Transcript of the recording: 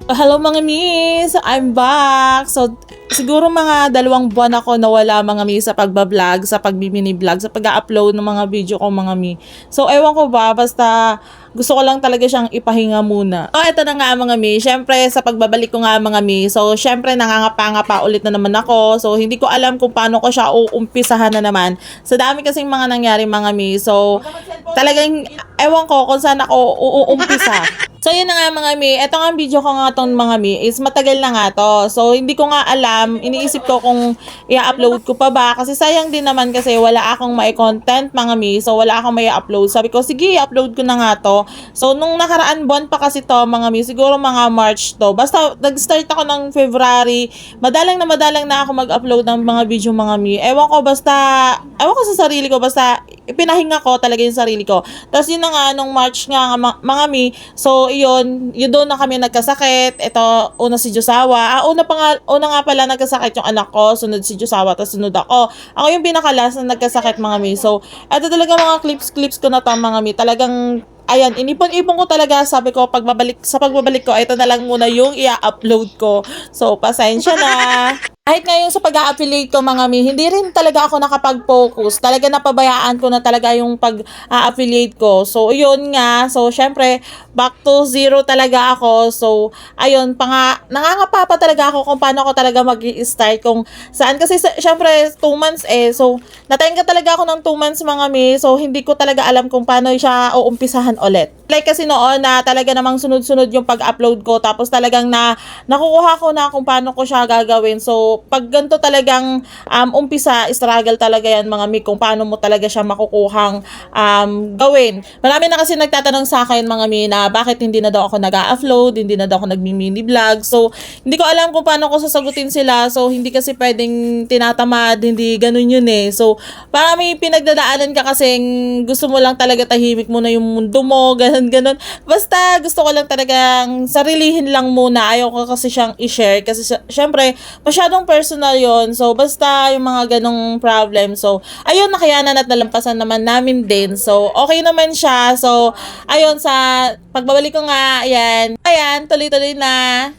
Hello mga miss! I'm back! So, siguro mga 2 buwan ako nawala mga mi sa pagbablog, sa pagbi-mini-vlog, sa pag-upload ng mga video ko mga mi. So, ewan ko ba, basta gusto ko lang talaga siyang ipahinga muna. So, eto na nga mga mi. Syempre, sa pagbabalik ko nga mga mi. So, syempre, nangangapa-ngapa ulit na naman ako. So, hindi ko alam kung paano ko siya uumpisahan na naman. Sa dami kasing mga nangyari mga mi. So, talagang, ewan ko kung saan ako uumpisa. So, yun na nga mga mi. Ito nga ang video ko nga itong mga mi is matagal na nga to. So, hindi ko nga alam. Iniisip ko kung i-upload ko pa ba. Kasi sayang din naman kasi wala akong may content mga mi. So, wala akong may upload. Sabi ko, sige, upload ko na nga to. So, nung nakaraan buwan pa kasi to mga mi. Siguro mga March to. Basta, nag-start ako ng February. Madalang na ako mag-upload ng mga video mga mi. Ewan ko sa sarili ko. Basta, ipinahinga ko talaga yung sarili ko. Tapos yun na nga, nung March nga mga mi. So, yun doon na kami nagkasakit. Ito, una si Josawa. Una nga pala nagkasakit yung anak ko, sunod si Josawa, tapos sunod ako. Ako yung pinakalas na nagkasakit mga mi. So, ito talaga mga clips ko na to mga mi. Talagang, ayan, inipon-ipon ko talaga. Sabi ko, sa pagbabalik ko, ito na lang muna yung i-upload ko. So, pasensya na. Kahit ngayon sa pag-a-affiliate ko mga mi, hindi rin talaga ako nakapag-focus. Talaga napabayaan ko na talaga yung pag-a-affiliate ko. So, yun nga. So, syempre, back to zero talaga ako. So, ayun, nangangapa pa talaga ako kung paano ako talaga mag-i-start. Kung saan. Kasi, syempre, 2 months eh. So, natayin ka talaga ako ng 2 months mga mi. So, hindi ko talaga alam kung paano siya uumpisahan ulit. Like kasi noon na talaga namang sunod-sunod yung pag-upload ko. Tapos talagang nakukuha ko na kung paano ko siya gagawin. So, pag ganito talagang umpisa, struggle talaga yan mga mi kung paano mo talaga siya makukuhang gawin. Marami na kasi nagtatanong sa akin mga mi na bakit hindi na daw ako nag-upload, hindi na daw ako nagmi-mini vlog. So, hindi ko alam kung paano ko sasagutin sila. So, hindi kasi pwedeng tinatamad, hindi ganun yun eh. So, para may pinagdadaanan ka kasing gusto mo lang talaga tahimik muna yung mundo mo, ganun. Basta gusto ko lang talagang sarilihin lang muna. Ayaw ko kasi siyang i-share kasi syempre, masyadong personal yon. So, basta yung mga ganong problem. So, ayun, nakayanan at nalampasan naman namin din. So, okay naman siya. So, ayun, sa pagbabalik ko nga, ayan, tuloy-tuloy na.